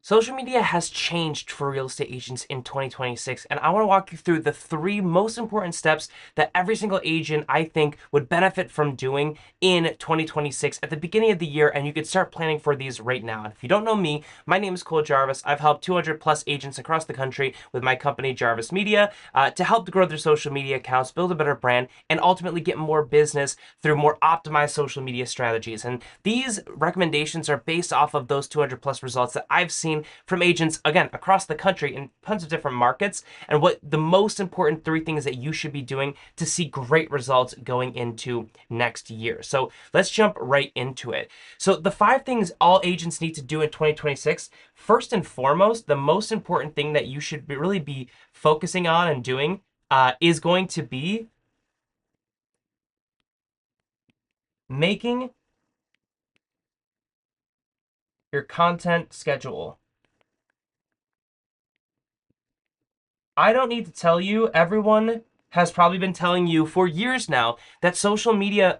Social media has changed for real estate agents in 2026, and I want to walk you through the three most important steps that every single agent I think would benefit from doing in 2026 at the beginning of the year, and you could start planning for these right now. And if you don't know me, my name is Jarvis. I've helped 200 plus agents across the country with my company Jarvis Media to help grow their social media accounts, build a better brand, and ultimately get more business through more optimized social media strategies. And these recommendations are based off of those 200 plus results that I've seen from agents, again, across the country in tons of different markets, and what the most important three things that you should be doing to see great results going into next year. So let's jump right into it. So the five things all agents need to do in 2026, first and foremost, the most important thing that you should really be focusing on and doing is going to be making your content schedule. I don't need to tell you, everyone has probably been telling you for years now that social media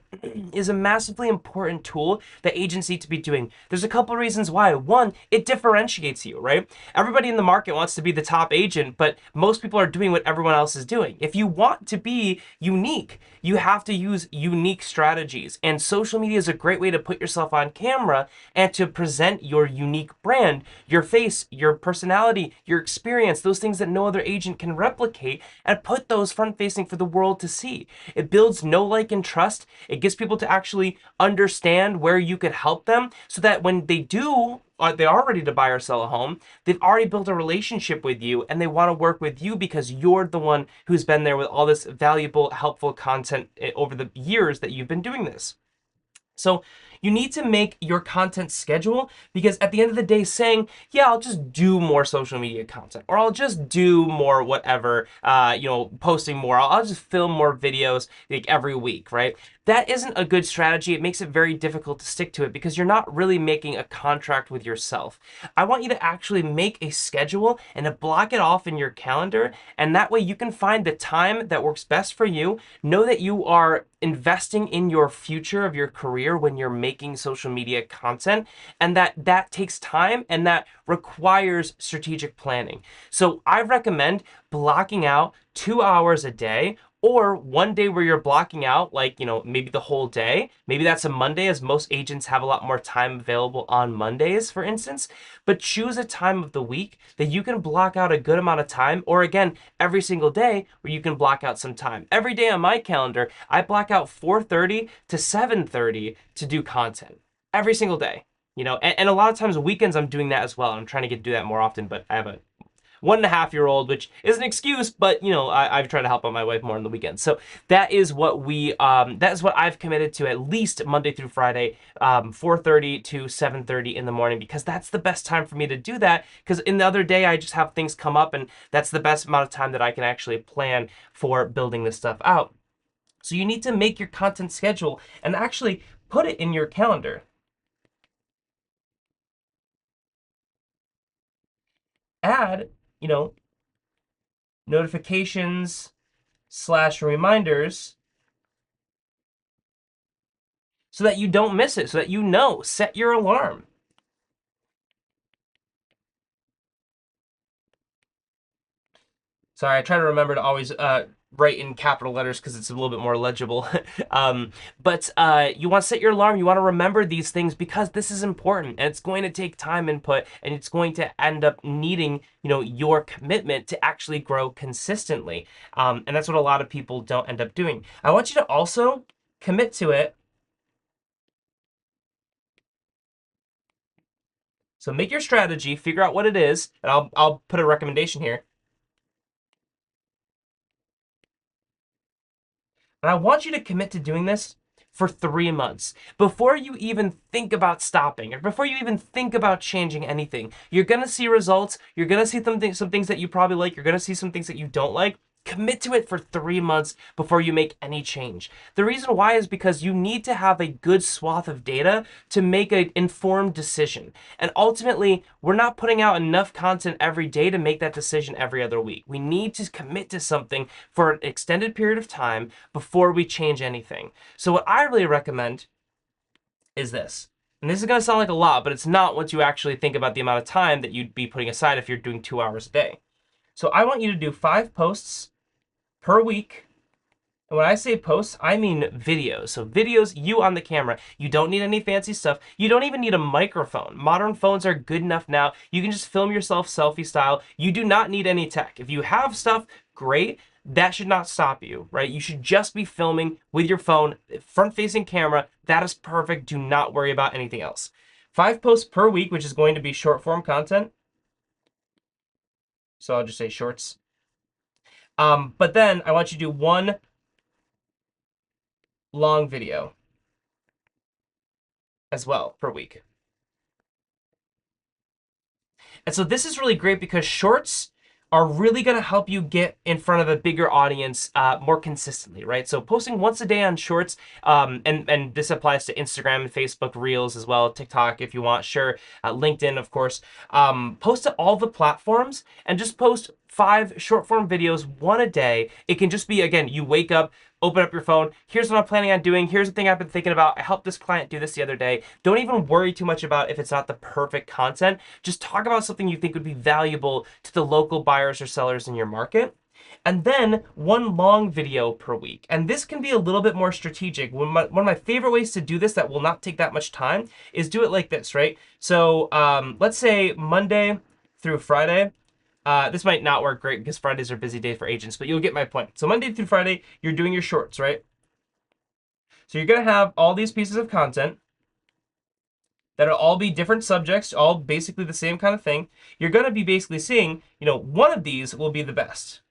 is a massively important tool that agents need to be doing. There's a couple reasons why. One, it differentiates you, right? Everybody in the market wants to be the top agent, but most people are doing what everyone else is doing. If you want to be unique, you have to use unique strategies. And social media is a great way to put yourself on camera and to present your unique brand, your face, your personality, your experience, those things that no other agent can replicate, and put those front facing for the world to see. It builds know, like, and trust. It gets people to actually understand where you could help them so that when they do, or they are ready to buy or sell a home, they've already built a relationship with you and they want to work with you because you're the one who's been there with all this valuable, helpful content over the years that you've been doing this. So you need to make your content schedule, because at the end of the day, saying, yeah, I'll just do more social media content, or I'll just do more whatever, posting more, I'll just film more videos like every week, right? That isn't a good strategy. It makes it very difficult to stick to it because you're not really making a contract with yourself. I want you to actually make a schedule and to block it off in your calendar. And that way you can find the time that works best for you. Know that you are investing in your future of your career when you're making social media content, and that takes time and that requires strategic planning. So I recommend blocking out 2 hours a day, or one day where you're blocking out, like, maybe the whole day. Maybe that's a Monday, as most agents have a lot more time available on Mondays, for instance. But choose a time of the week that you can block out a good amount of time, or again, every single day where you can block out some time. Every day on my calendar, I block out 4:30 to 7:30 to do content every single day. And a lot of times weekends I'm doing that as well. I'm trying to do that more often, but I have a 1.5-year-old, which is an excuse, but I've tried to help out my wife more on the weekends. So that is what I've committed to, at least Monday through Friday, 4:30 to 7:30 in the morning, because that's the best time for me to do that. Because in the other day, I just have things come up, and that's the best amount of time that I can actually plan for building this stuff out. So you need to make your content schedule and actually put it in your calendar. Add, notifications slash reminders so that you don't miss it, so that set your alarm. Sorry, I try to remember to always write in capital letters because it's a little bit more legible. But you want to set your alarm. You want to remember these things because this is important, and it's going to take time input, and it's going to end up needing, your commitment to actually grow consistently. And that's what a lot of people don't end up doing. I want you to also commit to it. So make your strategy, figure out what it is, and I'll put a recommendation here. And I want you to commit to doing this for 3 months before you even think about stopping, or before you even think about changing anything. You're going to see results. You're going to see some things that you probably like. You're going to see some things that you don't like. Commit to it for 3 months before you make any change. The reason why is because you need to have a good swath of data to make an informed decision. And ultimately, we're not putting out enough content every day to make that decision every other week. We need to commit to something for an extended period of time before we change anything. So what I really recommend is this. And this is going to sound like a lot, but it's not once you actually think about the amount of time that you'd be putting aside if you're doing 2 hours a day. So I want you to do 5 posts per week. And when I say posts, I mean videos. So videos, you on the camera. You don't need any fancy stuff. You don't even need a microphone. Modern phones are good enough now. You can just film yourself selfie style. You do not need any tech. If you have stuff, great. That should not stop you, right? You should just be filming with your phone, front-facing camera. That is perfect. Do not worry about anything else. 5 posts per week, which is going to be short form content. So I'll just say shorts. But then I want you to do one long video as well per week. And so this is really great because shorts are really going to help you get in front of a bigger audience more consistently, right? So posting once a day on shorts, and this applies to Instagram and Facebook Reels as well, TikTok if you want, sure, LinkedIn, of course. Post to all the platforms and just post 5 short form videos, one a day. It can just be, again, you wake up, open up your phone. Here's what I'm planning on doing. Here's the thing I've been thinking about. I helped this client do this the other day. Don't even worry too much about if it's not the perfect content. Just talk about something you think would be valuable to the local buyers or sellers in your market. And then one long video per week. And this can be a little bit more strategic. One of my favorite ways to do this that will not take that much time is do it like this, right? So let's say Monday through Friday. This might not work great because Fridays are busy days for agents, but you'll get my point. So Monday through Friday, you're doing your shorts, right? So you're going to have all these pieces of content that'll all be different subjects, all basically the same kind of thing. You're going to be basically seeing, one of these will be the best.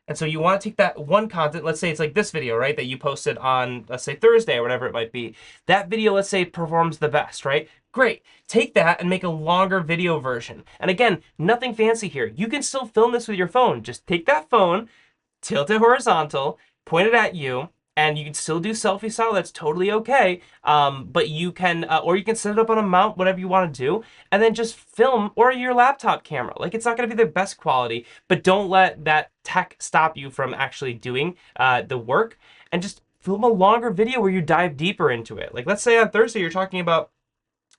And so you want to take that one content, let's say it's like this video, right, that you posted on, let's say Thursday or whatever it might be. That video, let's say, performs the best, right? Great. Take that and make a longer video version. And again, nothing fancy here. You can still film this with your phone. Just take that phone, tilt it horizontal, point it at you, and you can still do selfie style. That's totally okay. But you can, or you can set it up on a mount, whatever you want to do, and then just film, or your laptop camera. Like, it's not going to be the best quality, but don't let that tech stop you from actually doing the work. And just film a longer video where you dive deeper into it. Like, let's say on Thursday you're talking about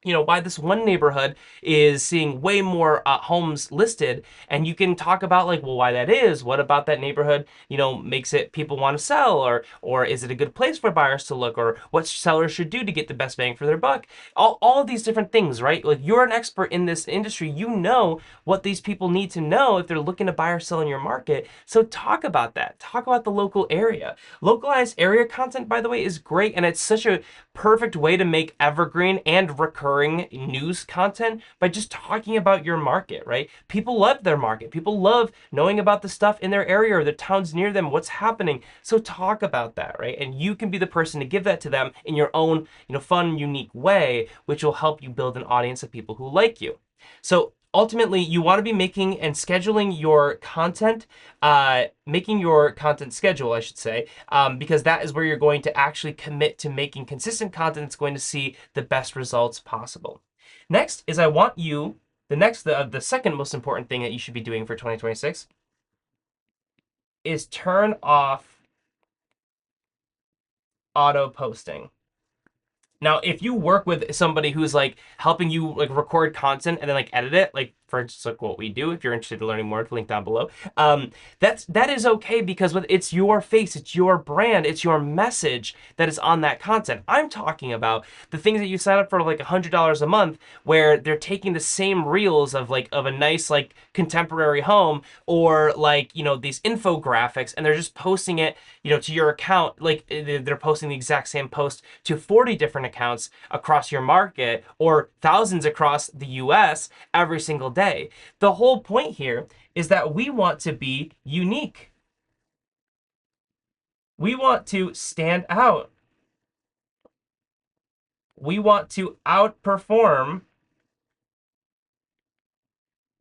why this one neighborhood is seeing way more homes listed, and you can talk about like, well, why that is. What about that neighborhood makes it people want to sell, or is it a good place for buyers to look, or what sellers should do to get the best bang for their buck. All of these different things, right? Like, you're an expert in this industry. You know what these people need to know if they're looking to buy or sell in your market. So talk about that. Talk about the local area. Localized area content, by the way, is great, and it's such a perfect way to make evergreen and recurring news content by just talking about your market, right? People love their market. People love knowing about the stuff in their area or the towns near them, what's happening. So talk about that, right? And you can be the person to give that to them in your own, fun, unique way, which will help you build an audience of people who like you. So ultimately, you want to be making and scheduling your content, making your content schedule, I should say, because that is where you're going to actually commit to making consistent content that's going to see the best results possible. Next is I want you, the second most important thing that you should be doing for 2026 is turn off auto posting. Now, if you work with somebody who's like helping you like record content and then like edit it, like for instance, like what we do, if you're interested in learning more, link down below. That is okay because it's your face, it's your brand, it's your message that is on that content. I'm talking about the things that you sign up for like $100 a month, where they're taking the same reels of a nice like contemporary home, or like these infographics, and they're just posting it to your account. Like, they're posting the exact same post to 40 different accounts across your market, or thousands across the US every single day. The whole point here is that we want to be unique. We want to stand out. We want to outperform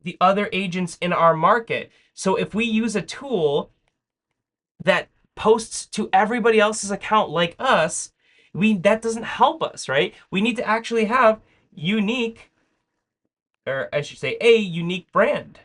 the other agents in our market. So if we use a tool that posts to everybody else's account like us, that doesn't help us, right? We need to actually have unique, or I should say a unique brand.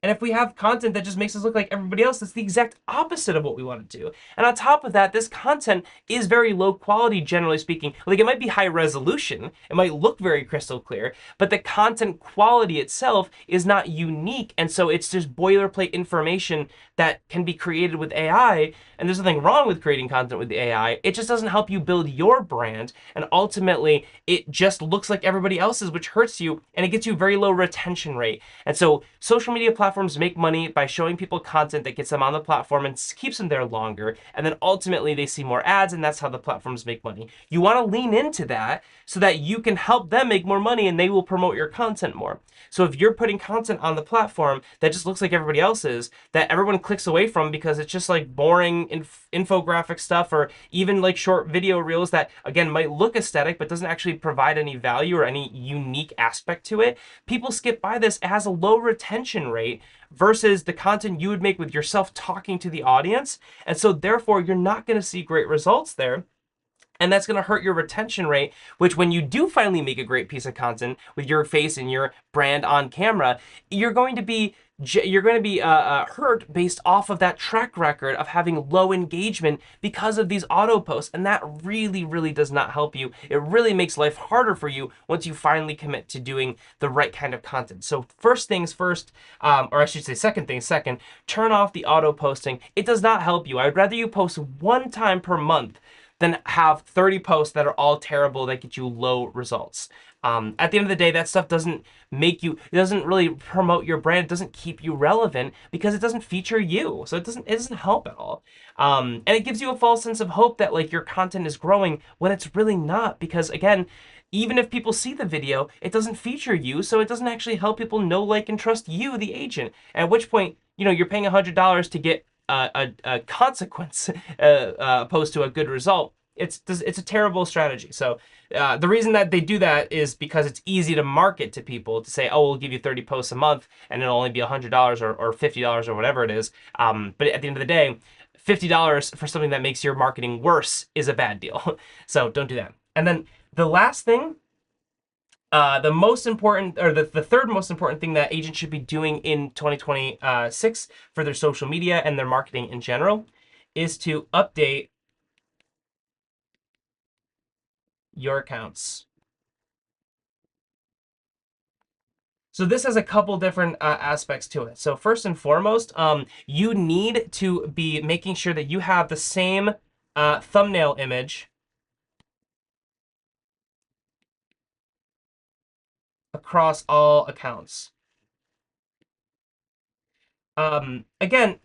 And if we have content that just makes us look like everybody else, that's the exact opposite of what we want to do. And on top of that, this content is very low quality, generally speaking. Like, it might be high resolution, it might look very crystal clear, but the content quality itself is not unique. And so it's just boilerplate information that can be created with AI. And there's nothing wrong with creating content with the AI. It just doesn't help you build your brand. And ultimately, it just looks like everybody else's, which hurts you, and it gets you very low retention rate. And so social media platforms make money by showing people content that gets them on the platform and keeps them there longer. And then ultimately they see more ads, and that's how the platforms make money. You want to lean into that so that you can help them make more money, and they will promote your content more. So if you're putting content on the platform that just looks like everybody else's, that everyone clicks away from because it's just like boring infographic stuff, or even like short video reels that, again, might look aesthetic but doesn't actually provide any value or any unique aspect to it, people skip by this. It has a low retention rate versus the content you would make with yourself talking to the audience. And so therefore, you're not going to see great results there. And that's going to hurt your retention rate, which when you do finally make a great piece of content with your face and your brand on camera, you're going to be hurt based off of that track record of having low engagement because of these auto posts. And that really, really does not help you. It really makes life harder for you once you finally commit to doing the right kind of content. So first things first, or I should say second things second, turn off the auto posting. It does not help you. I'd rather you post one time per month than have 30 posts that are all terrible that get you low results. At the end of the day, that stuff doesn't make you, it doesn't really promote your brand. It doesn't keep you relevant because it doesn't feature you. So it doesn't help at all. And it gives you a false sense of hope that like your content is growing when it's really not. Because again, even if people see the video, it doesn't feature you. So it doesn't actually help people know, like, and trust you, the agent. At which point, you're paying $100 to get a consequence opposed to a good result. It's a terrible strategy. So the reason that they do that is because it's easy to market to people to say, oh, we'll give you 30 posts a month and it'll only be $100 or $50 or whatever it is. But at the end of the day, $50 for something that makes your marketing worse is a bad deal. So don't do that. And then the last thing, the most important, or the third most important thing that agents should be doing in 2026 for their social media and their marketing in general is to update your accounts. So this has a couple different aspects to it. So first and foremost, you need to be making sure that you have the same thumbnail image across all accounts. Again,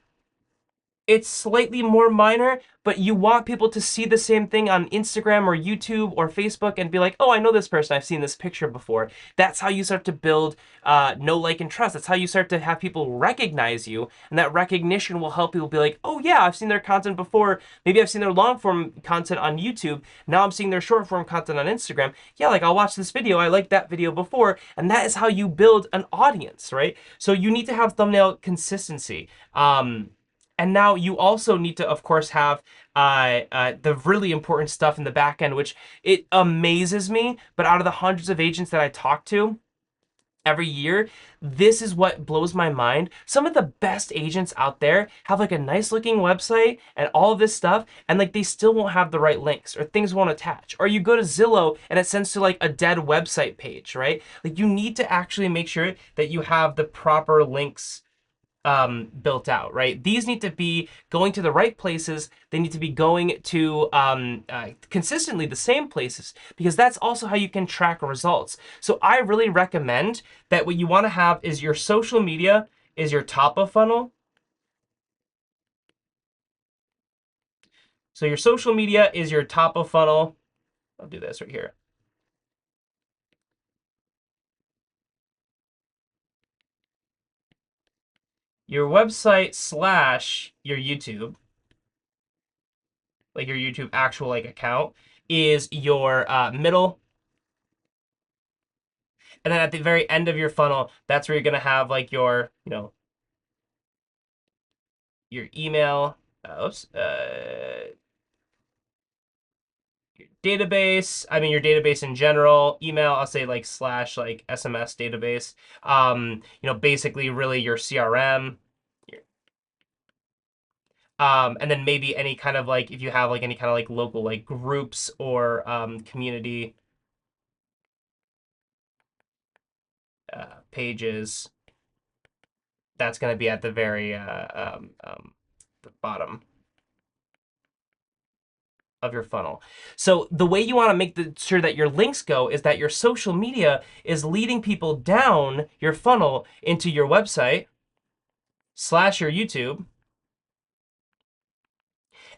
it's slightly more minor, but you want people to see the same thing on Instagram or YouTube or Facebook and be like, oh, I know this person. I've seen this picture before. That's how you start to build know, like, and trust. That's how you start to have people recognize you. And that recognition will help people be like, oh, yeah, I've seen their content before. Maybe I've seen their long form content on YouTube. Now I'm seeing their short form content on Instagram. Yeah, like, I'll watch this video. I liked that video before. And that is how you build an audience, right? So you need to have thumbnail consistency. And now you also need to, of course, have the really important stuff in the back end, which it amazes me. But out of the hundreds of agents that I talk to every year, this is what blows my mind. Some of the best agents out there have like a nice looking website and all of this stuff, and like they still won't have the right links, or things won't attach. Or you go to Zillow and it sends to like a dead website page, right? Like, you need to actually make sure that you have the proper links built out, right? These need to be going to the right places. They need to be going to consistently the same places, because that's also how you can track results. So I really recommend that what you want to have is your social media is your top of funnel. So your social media is your top of funnel. I'll do this right here. Your website slash your YouTube, like your YouTube actual like account, is your middle. And then at the very end of your funnel, that's where you're gonna have like your email. Oops. database, I mean your database in general. Email, I'll say like slash like SMS database. Basically really your CRM. And then maybe any kind of like if you have like any kind of like local like groups or community pages, that's going to be at the very the bottom of your funnel. So the way you want to sure that your links go is that your social media is leading people down your funnel into your website slash your YouTube,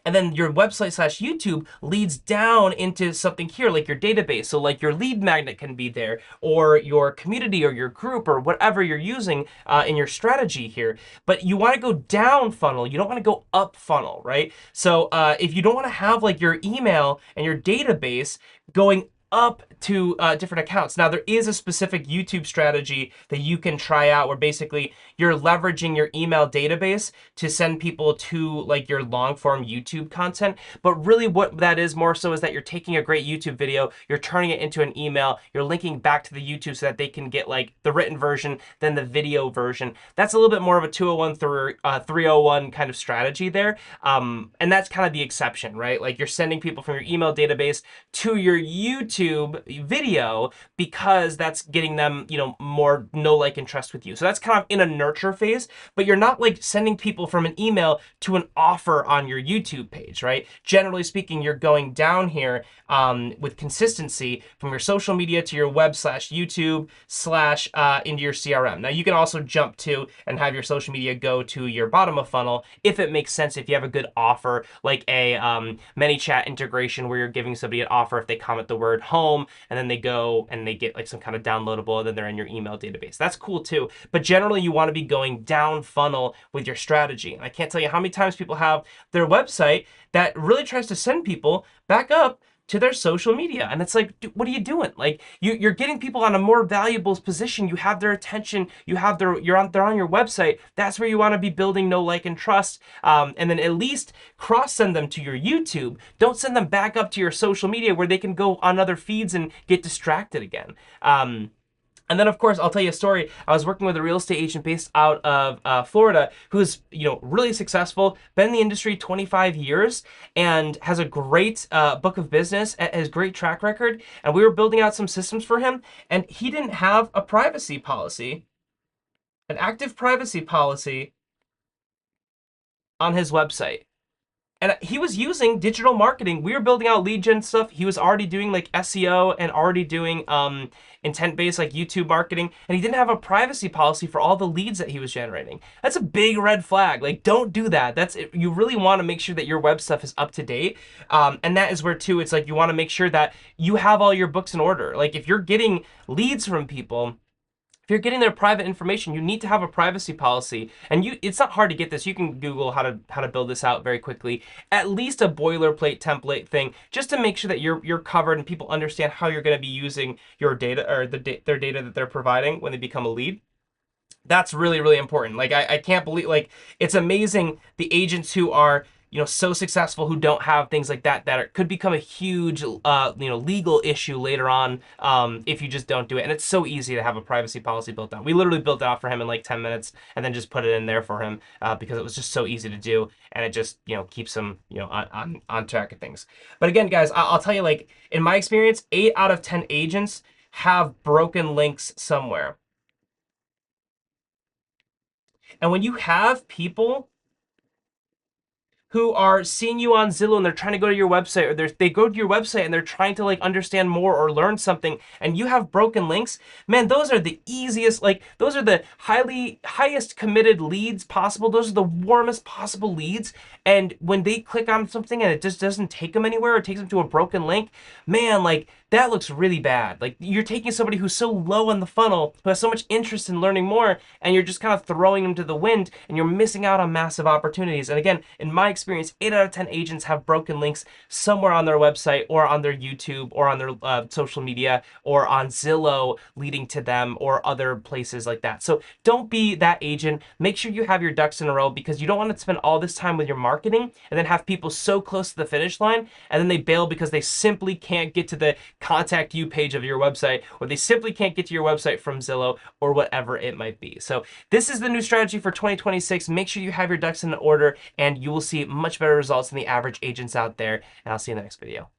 and then your website slash YouTube leads down into something here like your database. So like your lead magnet can be there, or your community or your group or whatever you're using in your strategy here. But you want to go down funnel. You don't want to go up funnel, right? So if you don't want to have like your email and your database going up to different accounts. Now, there is a specific YouTube strategy that you can try out where basically you're leveraging your email database to send people to like your long form YouTube content. But really what that is more so is that you're taking a great YouTube video, you're turning it into an email, you're linking back to the YouTube so that they can get like the written version, then the video version. That's a little bit more of a 201 through 301 kind of strategy there. And that's kind of the exception, right? Like you're sending people from your email database to your YouTube video because that's getting them, more know, like, and trust with you. So that's kind of in a nurture phase, but you're not like sending people from an email to an offer on your YouTube page, right? Generally speaking, you're going down here with consistency from your social media to your web slash YouTube slash into your CRM. Now you can also jump to and have your social media go to your bottom of funnel if it makes sense, if you have a good offer, like a ManyChat integration where you're giving somebody an offer if they comment the word home, and then they go and they get like some kind of downloadable, and then they're in your email database. That's cool too. But generally you want to be going down funnel with your strategy. And I can't tell you how many times people have their website that really tries to send people back up to their social media. And it's like, dude, what are you doing? Like you're getting people on a more valuable position. You have their attention. You have they're on your website. That's where you want to be building know, like, and trust. And then at least cross send them to your YouTube. Don't send them back up to your social media where they can go on other feeds and get distracted again. And then, of course, I'll tell you a story. I was working with a real estate agent based out of Florida who's, really successful, been in the industry 25 years, and has a great book of business, has great track record. And we were building out some systems for him, and he didn't have a privacy policy, an active privacy policy on his website. And he was using digital marketing. We were building out lead gen stuff. He was already doing like SEO and already doing intent-based like YouTube marketing. And he didn't have a privacy policy for all the leads that he was generating. That's a big red flag. Like, don't do that. You really want to make sure that your web stuff is up to date. And that is where too, it's like you want to make sure that you have all your books in order. Like if you're getting leads from people, if you're getting their private information, you need to have a privacy policy. And it's not hard to get this. You can Google how to build this out very quickly. At least a boilerplate template thing, just to make sure that you're covered and people understand how you're going to be using your data or their data that they're providing when they become a lead. That's really, really important. Like I can't believe, like, it's amazing the agents who are so successful who don't have things like that could become a huge legal issue later on if you just don't do it. And it's so easy to have a privacy policy built out. We literally built it out for him in like 10 minutes and then just put it in there for him because it was just so easy to do, and it just keeps him on track of things. But again, guys, I'll tell you, like, in my experience, 8 out of 10 agents have broken links somewhere. And when you have people who are seeing you on Zillow and they're trying to go to your website, or they go to your website and they're trying to like understand more or learn something, and you have broken links, man, those are the easiest, like those are the highest committed leads possible. Those are the warmest possible leads. And when they click on something and it just doesn't take them anywhere, or takes them to a broken link, man, like that looks really bad. Like you're taking somebody who's so low in the funnel, who has so much interest in learning more, and you're just kind of throwing them to the wind, and you're missing out on massive opportunities. And again, in my experience, 8 out of 10 agents have broken links somewhere on their website or on their YouTube or on their social media or on Zillow leading to them or other places like that. So don't be that agent. Make sure you have your ducks in a row, because you don't want to spend all this time with your marketing and then have people so close to the finish line and then they bail because they simply can't get to the contact you page of your website, or they simply can't get to your website from Zillow or whatever it might be. So this is the new strategy for 2026. Make sure you have your ducks in order and you will see much better results than the average agents out there. And I'll see you in the next video.